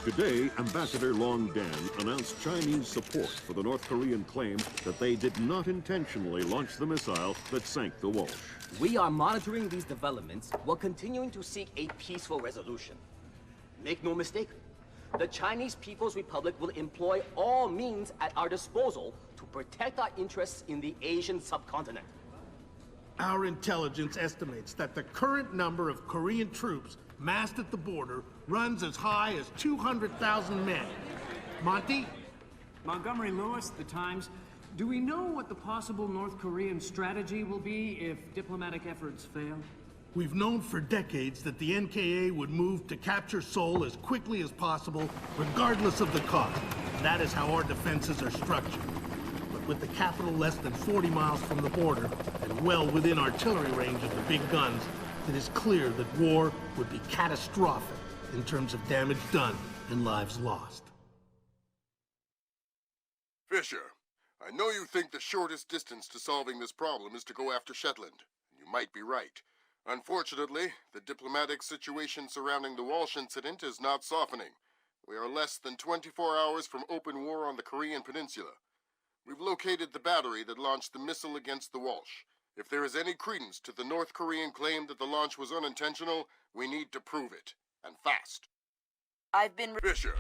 Today, Ambassador Long Dan announced Chinese support for the North Korean claim that they did not intentionally launch the missile that sank the Walsh. We are monitoring these developments while continuing to seek a peaceful resolution. Make no mistake, the Chinese People's Republic will employ all means at our disposal to protect our interests in the Asian subcontinent. Our intelligence estimates that the current number of Korean troops massed at the border runs as high as 200,000 men. Monty? Montgomery Lewis, The Times. Do we know what the possible North Korean strategy will be if diplomatic efforts fail? We've known for decades that the NKA would move to capture Seoul as quickly as possible, regardless of the cost. That is how our defenses are structured. But with the capital less than 40 miles from the border, and well within artillery range of the big guns, it is clear that war would be catastrophic in terms of damage done and lives lost. Fisher, I know you think the shortest distance to solving this problem is to go after Shetland. You might be right. Unfortunately, the diplomatic situation surrounding the Walsh incident is not softening. We are less than 24 hours from open war on the Korean Peninsula. We've located the battery that launched the missile against the Walsh. If there is any credence to the North Korean claim that the launch was unintentional, we need to prove it, and fast. I've been Fisher.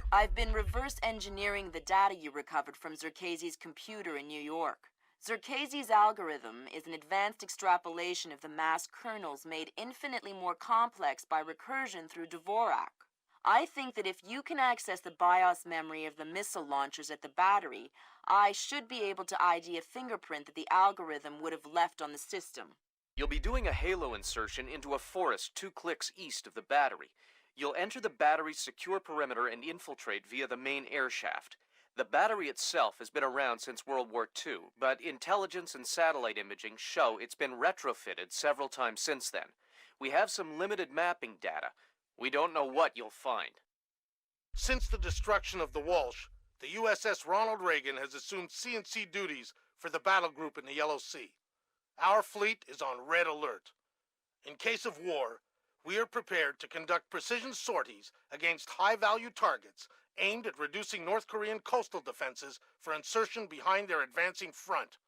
reverse engineering the data you recovered from Zerkezi's computer in New York. Zerkezi's algorithm is an advanced extrapolation of the mass kernels made infinitely more complex by recursion through Dvorak. I think that if you can access the BIOS memory of the missile launchers at the battery, I should be able to ID a fingerprint that the algorithm would have left on the system. You'll be doing a halo insertion into a forest 2 clicks east of the battery. You'll enter the battery's secure perimeter and infiltrate via the main air shaft. The battery itself has been around since World War II, but intelligence and satellite imaging show it's been retrofitted several times since then. We have some limited mapping data. We don't know what you'll find. Since the destruction of the Walsh, the USS Ronald Reagan has assumed CNC duties for the battle group in the Yellow Sea. Our fleet is on red alert. In case of war, we are prepared to conduct precision sorties against high-value targets aimed at reducing North Korean coastal defenses for insertion behind their advancing front.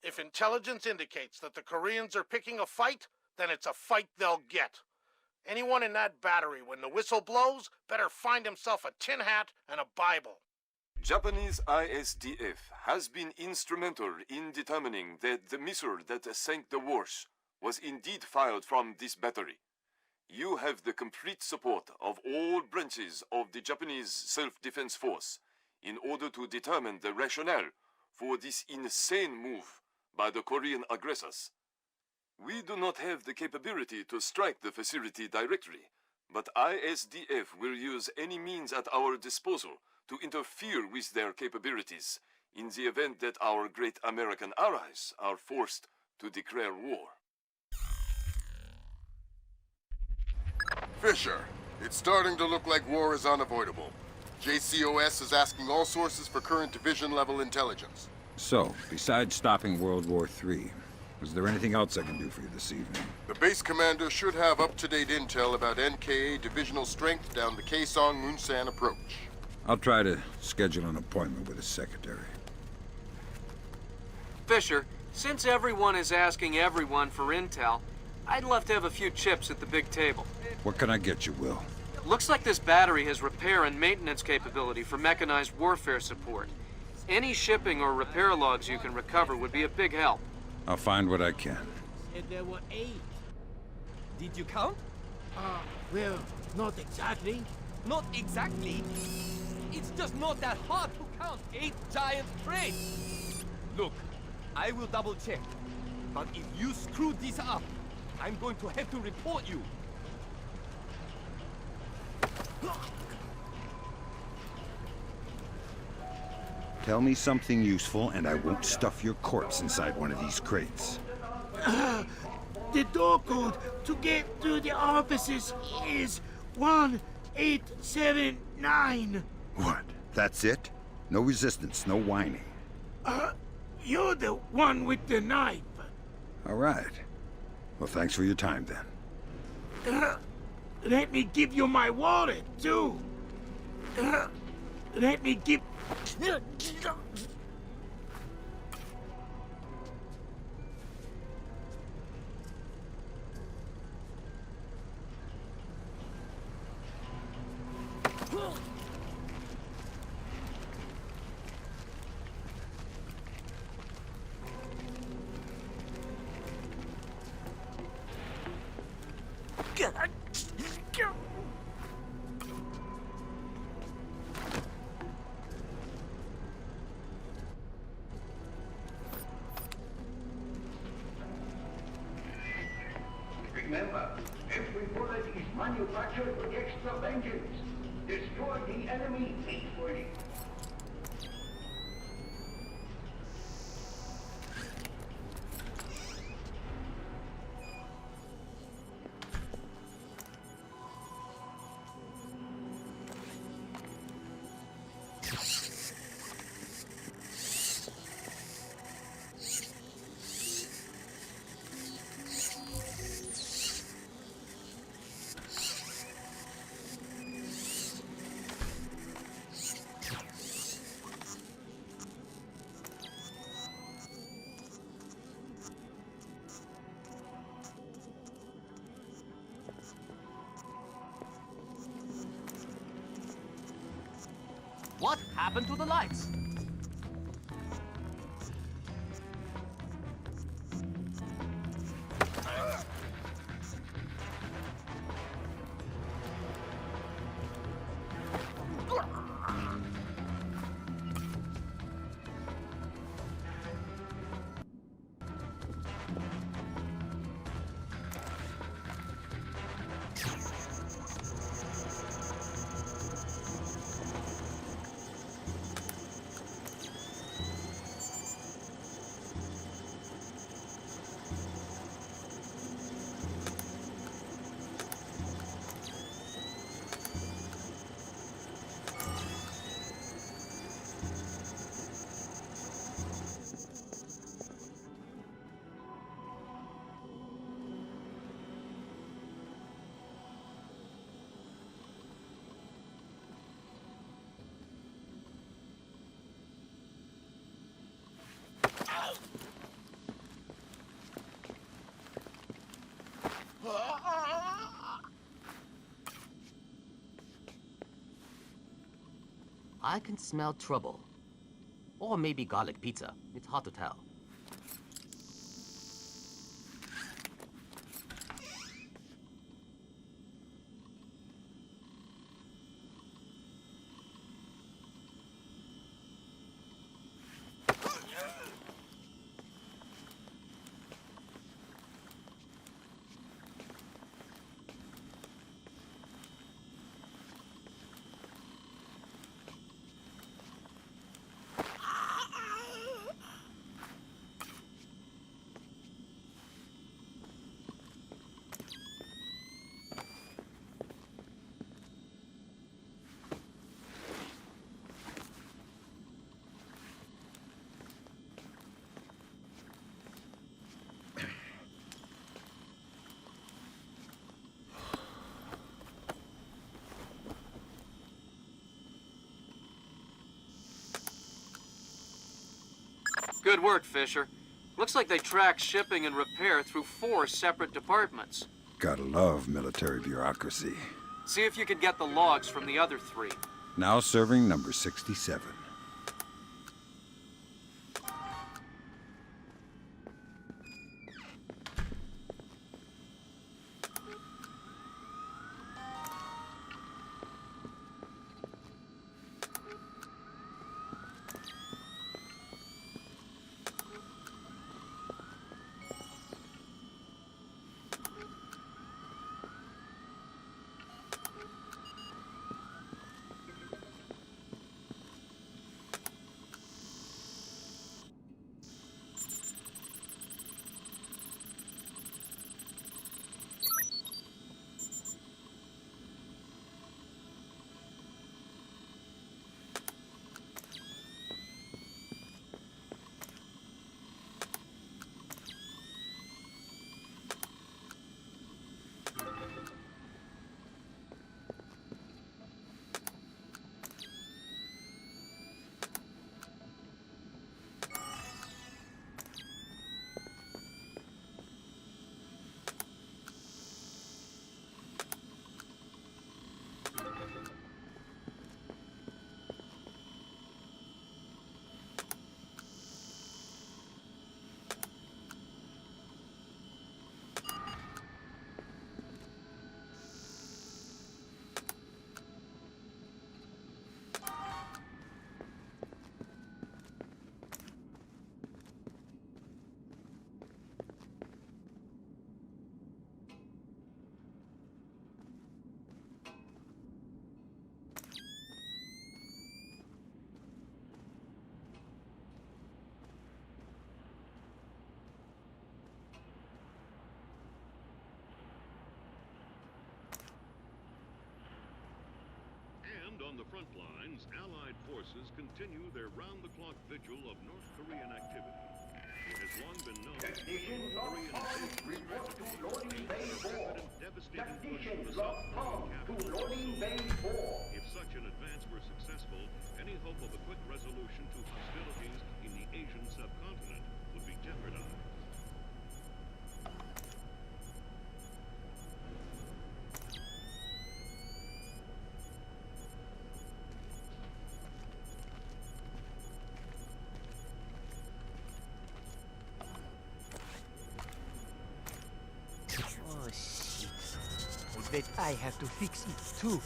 If intelligence indicates that the Koreans are picking a fight, then it's a fight they'll get. Anyone in that battery, when the whistle blows, better find himself a tin hat and a Bible. Japanese ISDF has been instrumental in determining that the missile that sank the Walsh was indeed fired from this battery. You have the complete support of all branches of the Japanese self-defense force in order to determine the rationale for this insane move by the Korean aggressors. We do not have the capability to strike the facility directly, but ISDF will use any means at our disposal to interfere with their capabilities in the event that our great American allies are forced to declare war. Fisher, it's starting to look like war is unavoidable. JCOS is asking all sources for current division-level intelligence. So, besides stopping World War III, is there anything else I can do for you this evening? The base commander should have up-to-date intel about NKA divisional strength down the Kaesong-Munsan approach. I'll try to schedule an appointment with his secretary. Fisher, since everyone is asking everyone for intel, I'd love to have a few chips at the big table. What can I get you, Will? Looks like this battery has repair and maintenance capability for mechanized warfare support. Any shipping or repair logs you can recover would be a big help. I'll find what I can. There were 8. Did you count? Well, not exactly. Not exactly? It's just not that hard to count 8 giant crates. Look, I will double check. But if you screw this up, I'm going to have to report you. Tell me something useful, and I won't stuff your corpse inside one of these crates. The door code to get to the offices is 1879. What? That's it? No resistance, no whining. You're the one with the knife. All right. Well, thanks for your time, then. Let me give you my wallet, too. Let me keep... Remember, every bullet is manufactured with extra vengeance. Destroy the enemy faithfully. What happened to the lights? I can smell trouble. Or maybe garlic pizza. It's hard to tell. Good work, Fisher. Looks like they tracked shipping and repair through 4 separate departments. Gotta love military bureaucracy. See if you can get the logs from the other 3. Now serving number 67. And on the front lines, Allied forces continue their round-the-clock vigil of North Korean activity. It has long been known that the North Korean report to loading bay 4. devastating push Technician for the log South com Korean to capital. loading bay 4. If such an advance were successful, any hope of a quick resolution to hostilities in the Asian subcontinent would be jeopardized. Oh, shit. I bet I have to fix it, too.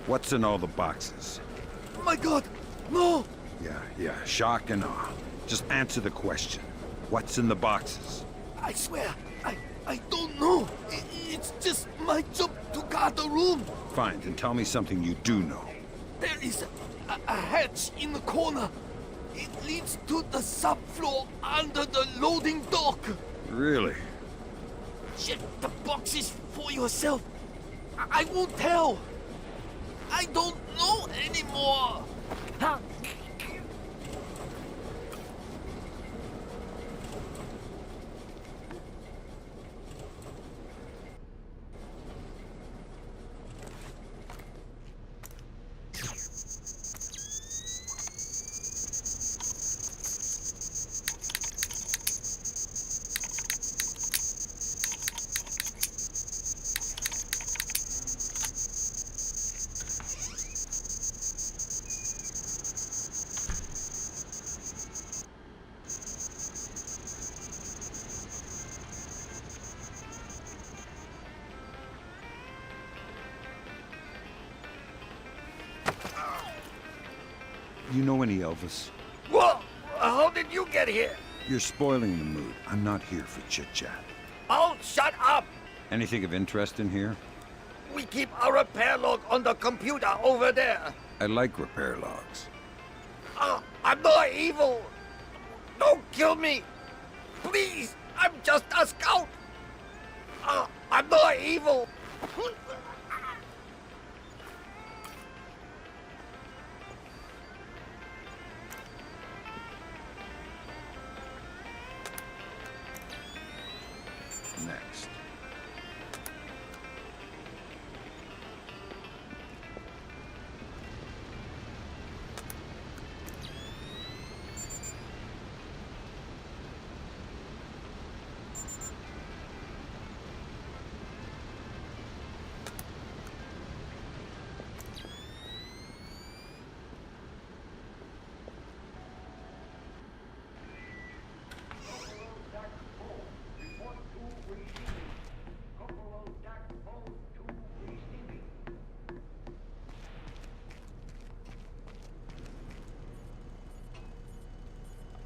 What's in all the boxes? My God! No! Yeah, shock and awe. Just answer the question. What's in the boxes? I swear, I don't know. It's just my job to guard the room. Fine, then tell me something you do know. There is a hatch in the corner. It leads to the subfloor under the loading dock. Really? Check the boxes for yourself. I won't tell. I don't know anymore. Huh? You know any Elvis? Whoa! How did you get here? You're spoiling the mood. I'm not here for chit-chat. Oh, shut up! Anything of interest in here? We keep our repair log on the computer over there. I like repair logs. I'm not evil. Don't kill me. Please, I'm just a scout. I'm not evil. Next.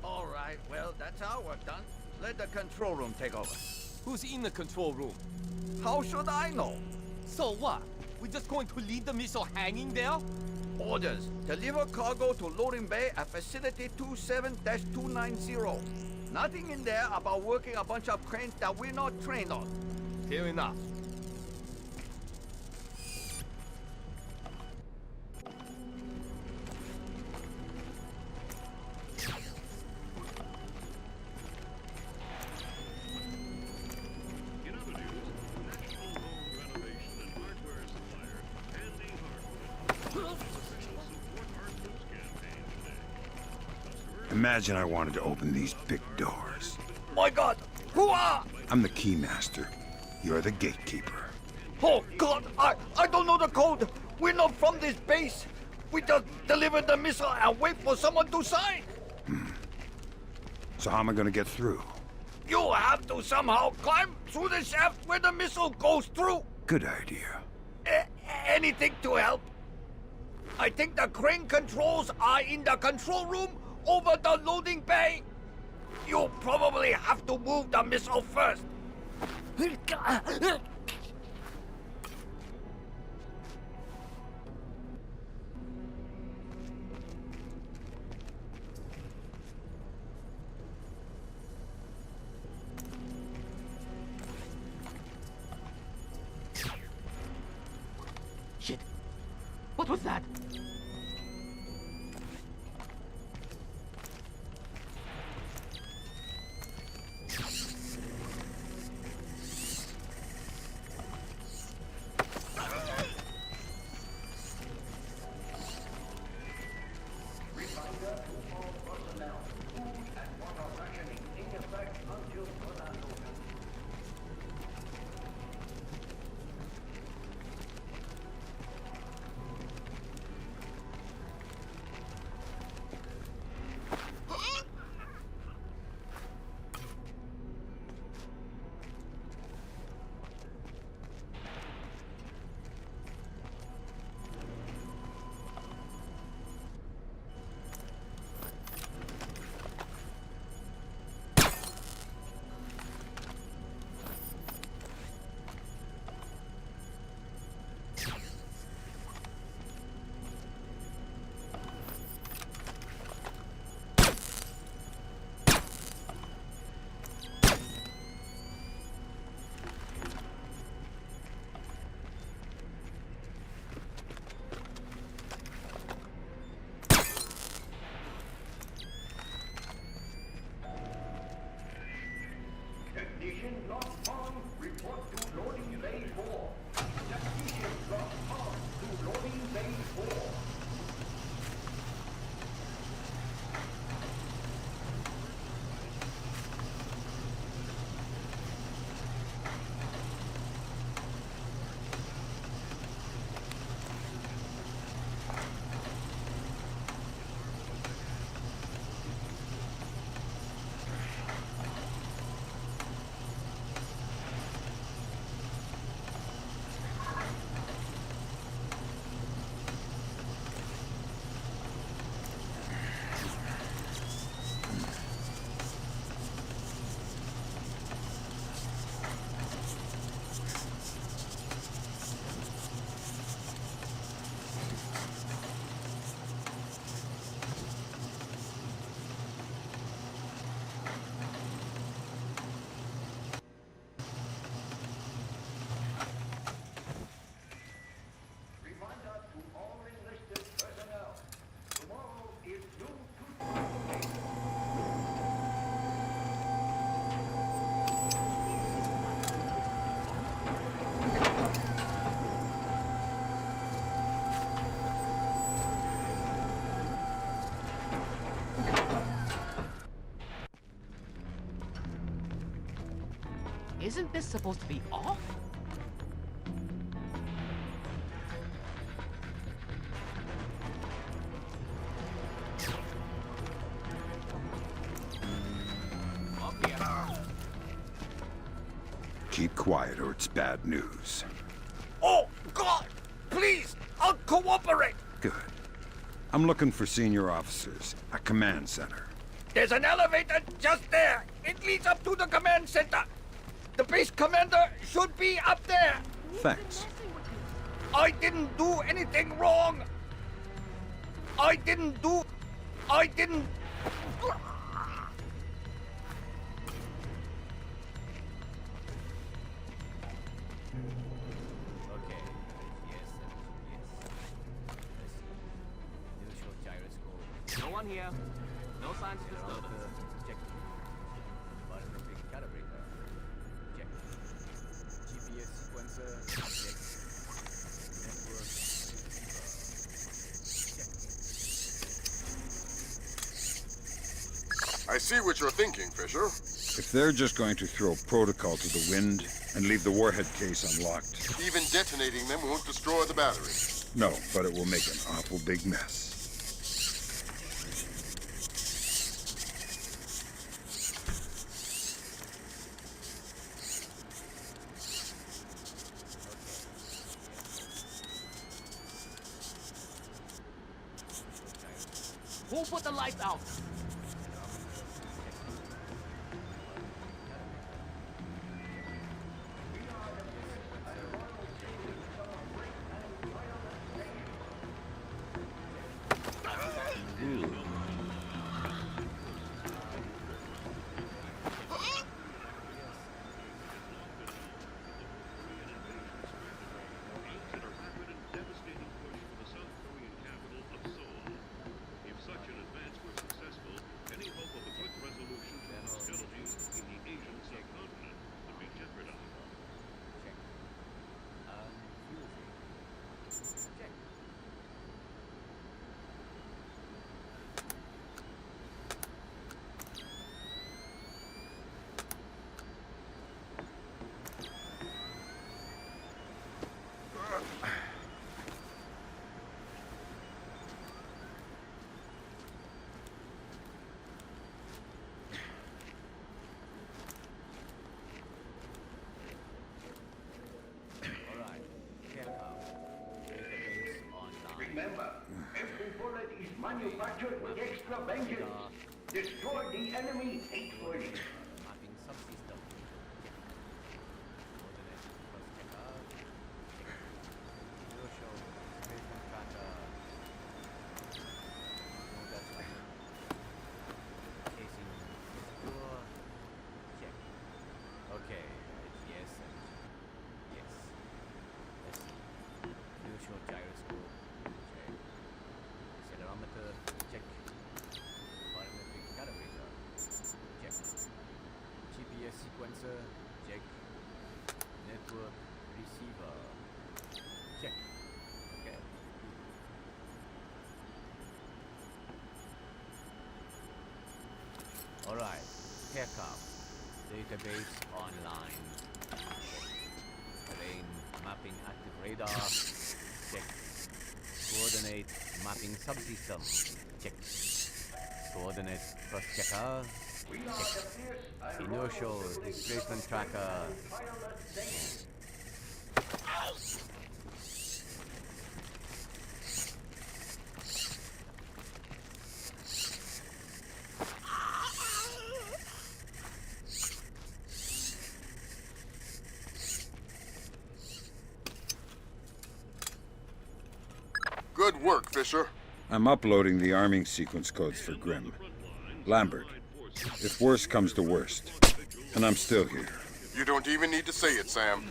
All right, well, that's our work done. Let the control room take over. Who's in the control room? How should I know? So what? We're just going to leave the missile hanging there? Orders. Deliver cargo to loading bay at facility 27-290. Nothing in there about working a bunch of cranes that we're not trained on. Fair enough. In other news, National Home Renovation and Hardware supplier Andy Hartwood official support Hartwood's campaign today. Imagine I wanted to open these big doors. My God! Who are? I'm the keymaster. You're the gatekeeper. Oh, God! I don't know the code! We're not from this base! We just deliver the missile and wait for someone to sign! So how am I gonna get through? You have to somehow climb through the shaft where the missile goes through! Good idea. Anything to help? I think the crane controls are in the control room over the loading bay. You'll probably have to move the missile first. What was that? Technician Block 1, report to loading bay 4. Technician Block 1 to loading bay 4. Isn't this supposed to be off? Up here. Keep quiet or it's bad news. Oh, God! Please! I'll cooperate! Good. I'm looking for senior officers at command center. There's an elevator just there. It leads up to the command center. The base commander should be up there. Thanks. I didn't do anything wrong. I didn't. Okay. Yes, Neutral gyroscope. No one here. No signs of disturbance. Check. Button calibrator. Check. GPS sequencer. Check. Network. I see what you're thinking, Fisher. If they're just going to throw protocol to the wind and leave the warhead case unlocked... Even detonating them won't destroy the battery. No, but it will make an awful big mess. Who put the lights out? extra vengeance. Destroy the enemy hatefully. Mapping subsystem. Inertial movement tracker. No, that's not. Casing secure. Check. Okay, it's yes and yes. Let's see. Inertial gyroscope. Check. Accelerometer. Check. Parametric calibrator. Check. GPS sequencer. Check. Network receiver. Check. Okay. Alright. Haircut. Database online. Terrain mapping active radar. Check. Coordinate mapping subsystem. Check. Coordinate cross checker. Check. Inertial displacement tracker. Good work, Fisher. I'm uploading the arming sequence codes for Grimm. Lambert, if worst comes to worst, and I'm still here. You don't even need to say it, Sam.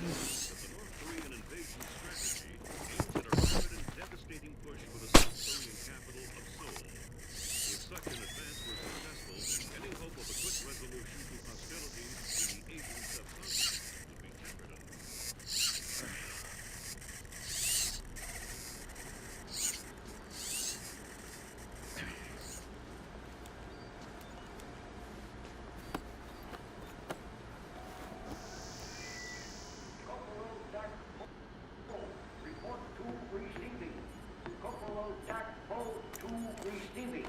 Report to receiving. Corporal Jack Poe to receiving.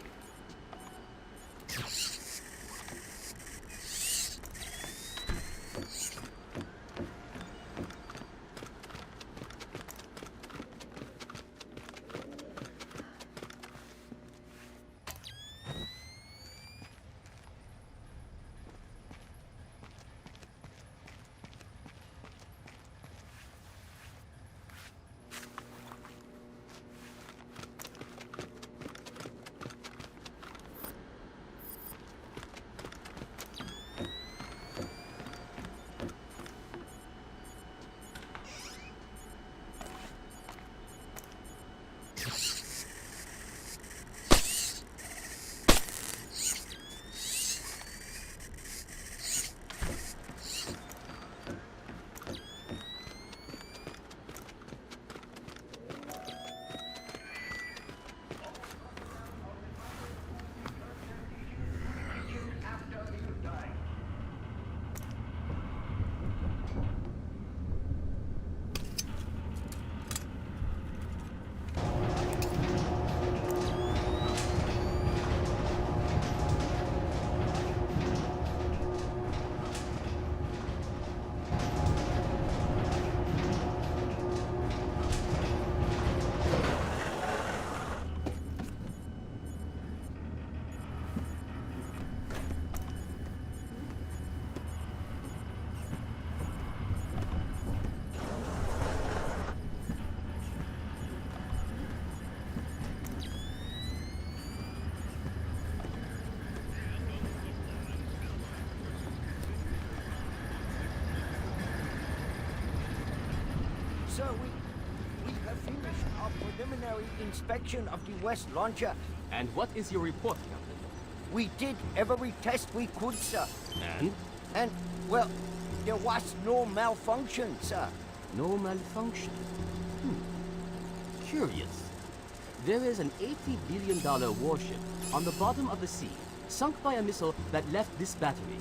Sir, we have finished our preliminary inspection of the West launcher. And what is your report, Captain? We did every test we could, sir. And? And, well, there was no malfunction, sir. No malfunction. Curious. There is an $80 billion warship on the bottom of the sea, sunk by a missile that left this battery.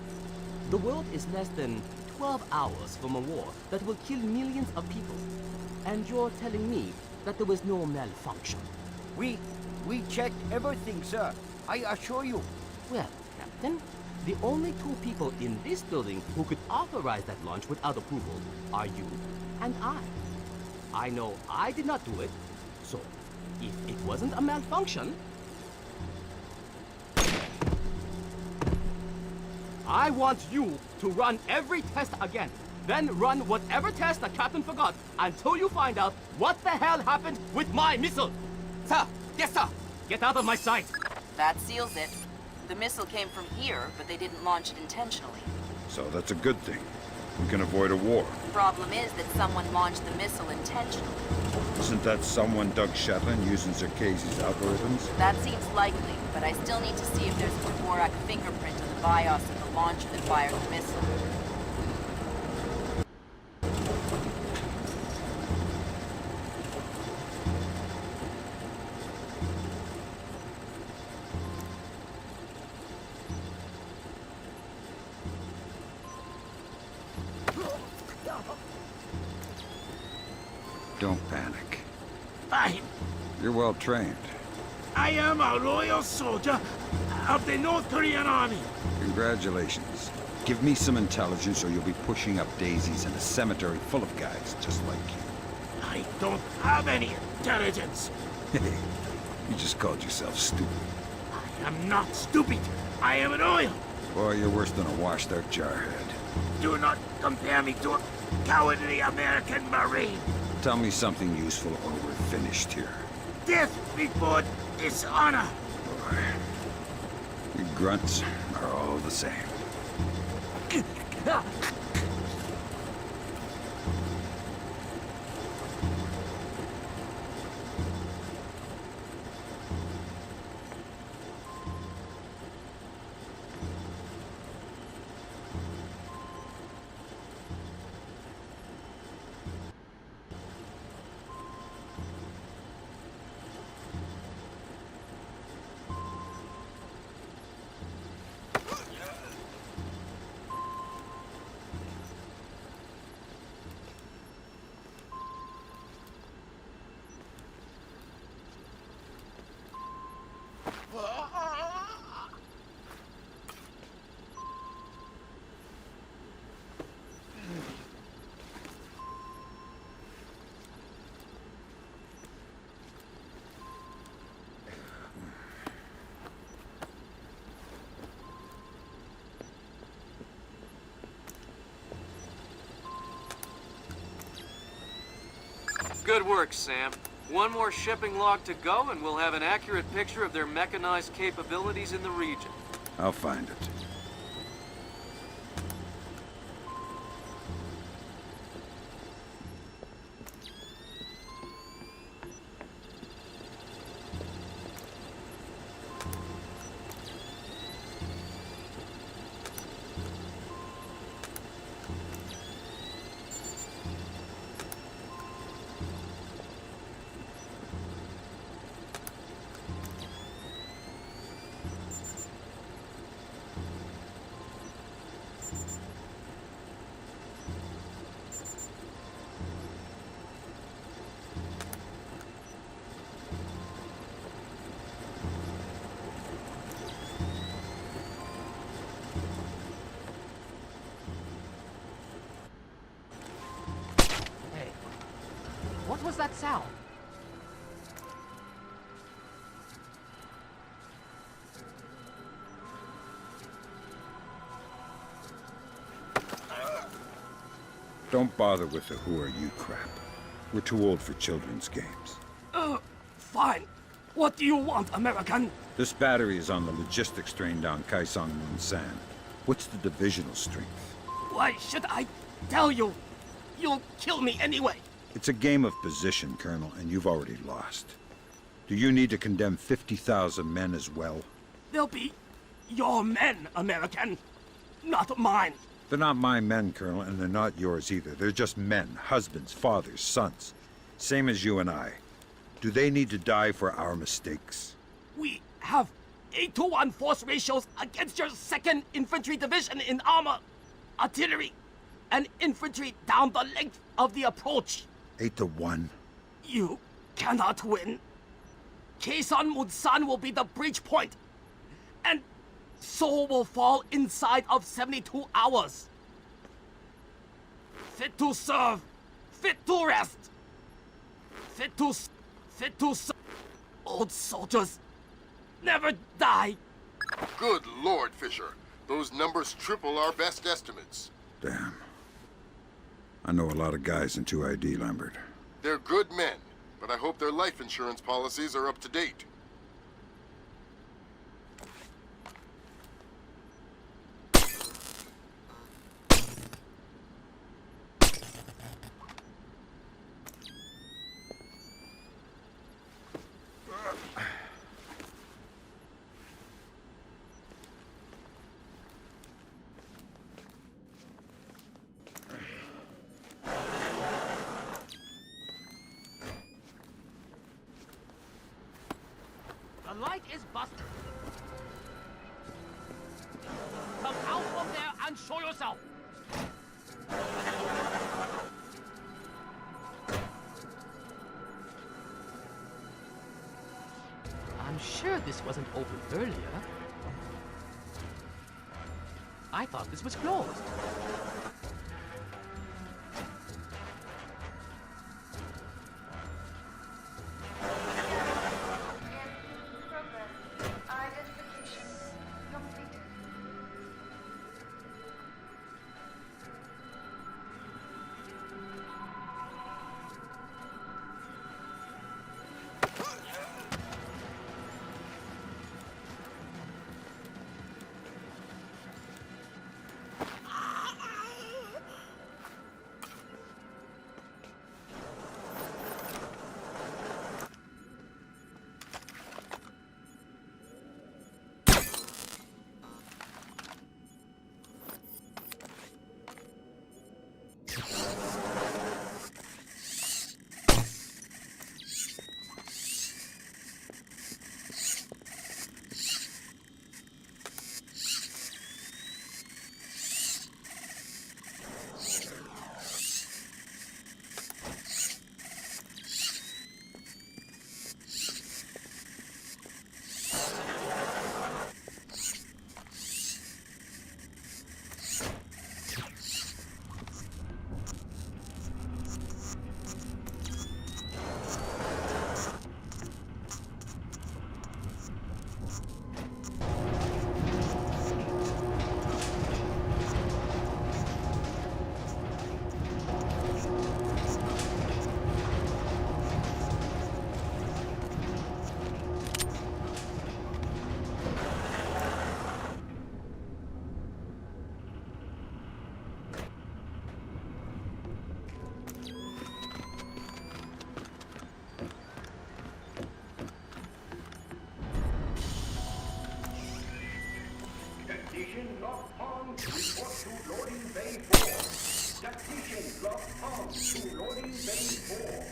The world is less than 12 hours from a war that will kill millions of people. And you're telling me that there was no malfunction? We checked everything, sir. I assure you. Well, Captain, the only two people in this building who could authorize that launch without approval are you and I. I know I did not do it, so if it wasn't a malfunction... I want you to run every test again. Then run whatever test the captain forgot until you find out what the hell happened with my missile. Sir, yes sir. Get out of my sight. That seals it. The missile came from here, but they didn't launch it intentionally. So that's a good thing. We can avoid a war. Problem is that someone launched the missile intentionally. Isn't that someone Doug Shetland using Zerkezi's algorithms? That seems likely, but I still need to see if there's a Dvorak fingerprint on the BIOS of the launcher that fired the missile. Don't panic. I You're well trained. am a loyal soldier of the North Korean army. Congratulations. Give me some intelligence or you'll be pushing up daisies in a cemetery full of guys just like you. I don't have any intelligence. Hey, you just called yourself stupid. I am not stupid. I am an oil. Boy, you're worse than a washed-out jarhead. Do not compare me to a cowardly American Marine. Tell me something useful or we're finished here. Death before dishonor. Boy, you grunts are all the same. Good work, Sam. One more shipping log to go, and we'll have an accurate picture of their mechanized capabilities in the region. I'll find it. What was that sound? Don't bother with the who are you crap. We're too old for children's games. Fine. What do you want, American? This battery is on the logistics train down Kaesong Munsan. What's the divisional strength? Why should I tell you? You'll kill me anyway. It's a game of position, Colonel, and you've already lost. Do you need to condemn 50,000 men as well? They'll be your men, American. Not mine. They're not my men, Colonel, and they're not yours either. They're just men, husbands, fathers, sons. Same as you and I. Do they need to die for our mistakes? We have 8-to-1 force ratios against your 2nd Infantry Division in armor, artillery, and infantry down the length of the approach. 8-to-1? You cannot win. Kaesong Munsan will be the breach point, and Seoul will fall inside of 72 hours. Fit to serve, fit to rest, fit to serve. Old soldiers never die. Good Lord, Fisher. Those numbers triple our best estimates. Damn. I know a lot of guys in 2ID, Lambert. They're good men, but I hope their life insurance policies are up to date. The light is busted. Come out from there and show yourself. I'm sure this wasn't open earlier. I thought this was closed. Technician locked on. Report to loading bay 4. Technician locked on to loading bay 4.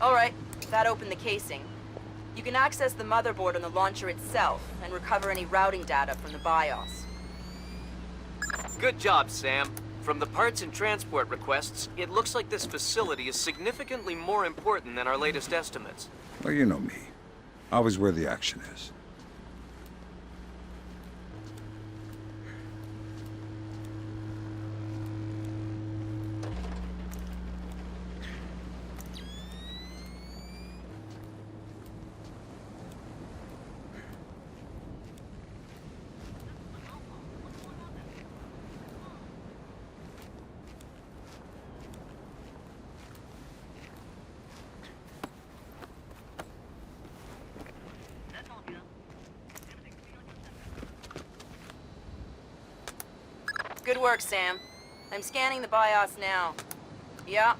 Alright, that opened the casing. You can access the motherboard on the launcher itself and recover any routing data from the BIOS. Good job, Sam. From the parts and transport requests, it looks like this facility is significantly more important than our latest estimates. Well, you know me. Always where the action is. Good work, Sam. I'm scanning the BIOS now. Yeah,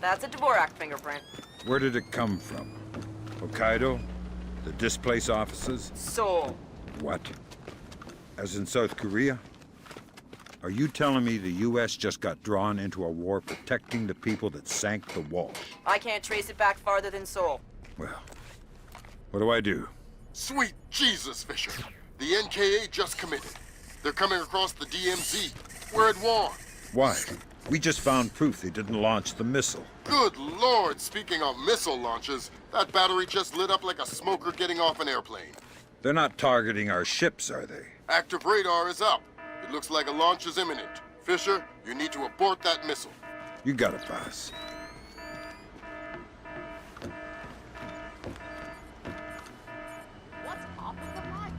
that's a Dvorak fingerprint. Where did it come from? Hokkaido? The displace offices? Seoul. What? As in South Korea? Are you telling me the U.S. just got drawn into a war protecting the people that sank the Walsh? I can't trace it back farther than Seoul. Well, what do I do? Sweet Jesus, Fisher. The NKA just committed. They're coming across the DMZ. We're at war. Why? We just found proof they didn't launch the missile. Good Lord, speaking of missile launches, that battery just lit up like a smoker getting off an airplane. They're not targeting our ships, are they? Active radar is up. It looks like a launch is imminent. Fisher, you need to abort that missile. You got it, boss. What's up with the lights?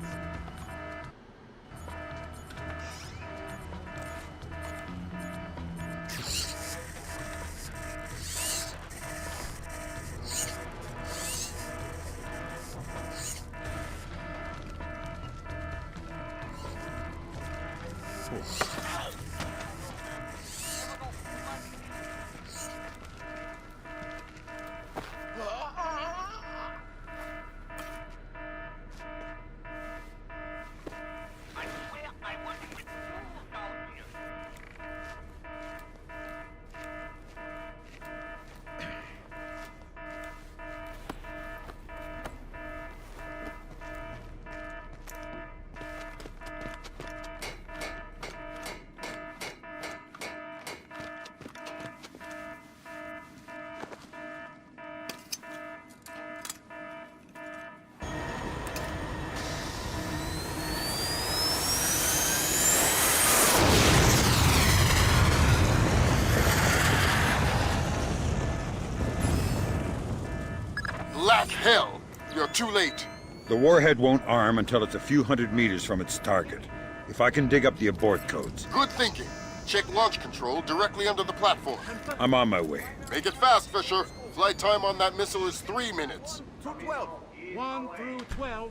Black hell! You're too late. The warhead won't arm until it's a few hundred meters from its target. If I can dig up the abort codes. Good thinking. Check launch control directly under the platform. I'm on my way. Make it fast, Fisher. Flight time on that missile is 3 minutes. To 12. 1 through 12.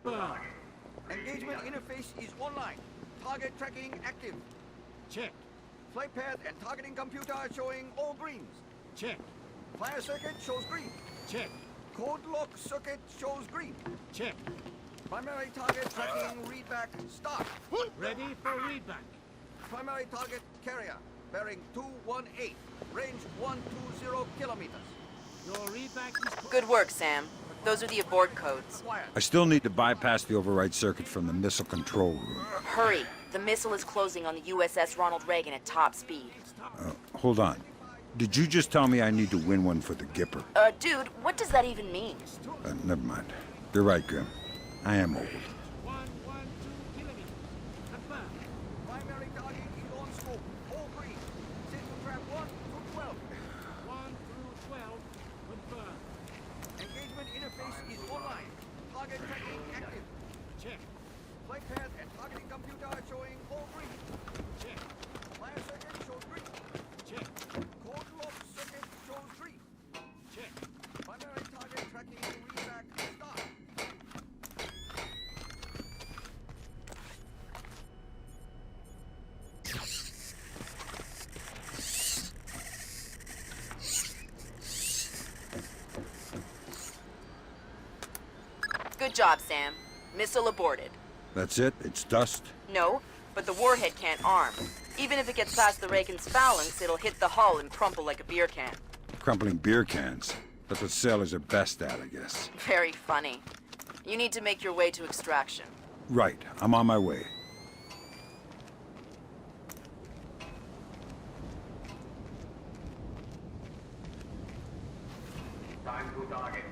Confirm. Engagement interface is online. Target tracking active. Check. Flight path and targeting computer showing all greens. Check. Fire circuit shows green. Check. Code lock circuit shows green. Check. Primary target tracking readback start. Ready for readback. Primary target carrier bearing 218. Range 120 kilometers. Your readback is... Good work, Sam. Those are the abort codes. I still need to bypass the override circuit from the missile control room. Hurry. The missile is closing on the USS Ronald Reagan at top speed. Hold on. Did you just tell me I need to win one for the Gipper? Dude, what does that even mean? Never mind. You're right, Grim. I am old. 112 kilometers. Confirm. Primary target is on scope. All green. Signal trap 1 through 12. 1 through 12. Confirm. Engagement interface is online. Target tracking active. Check. Flight path and targeting computer showing all green. Check. Fire circuit shows green. Check. Code lock circuit shows green. Check. Primary target tracking readback start. job, Sam. Missile aborted. That's it? It's dust? No, but the warhead can't arm. Even if it gets past the Reagan's phalanx, it'll hit the hull and crumple like a beer can. Crumpling beer cans. That's what sailors are best at, I guess. Very funny. You need to make your way to extraction. Right. I'm on my way. Time to target.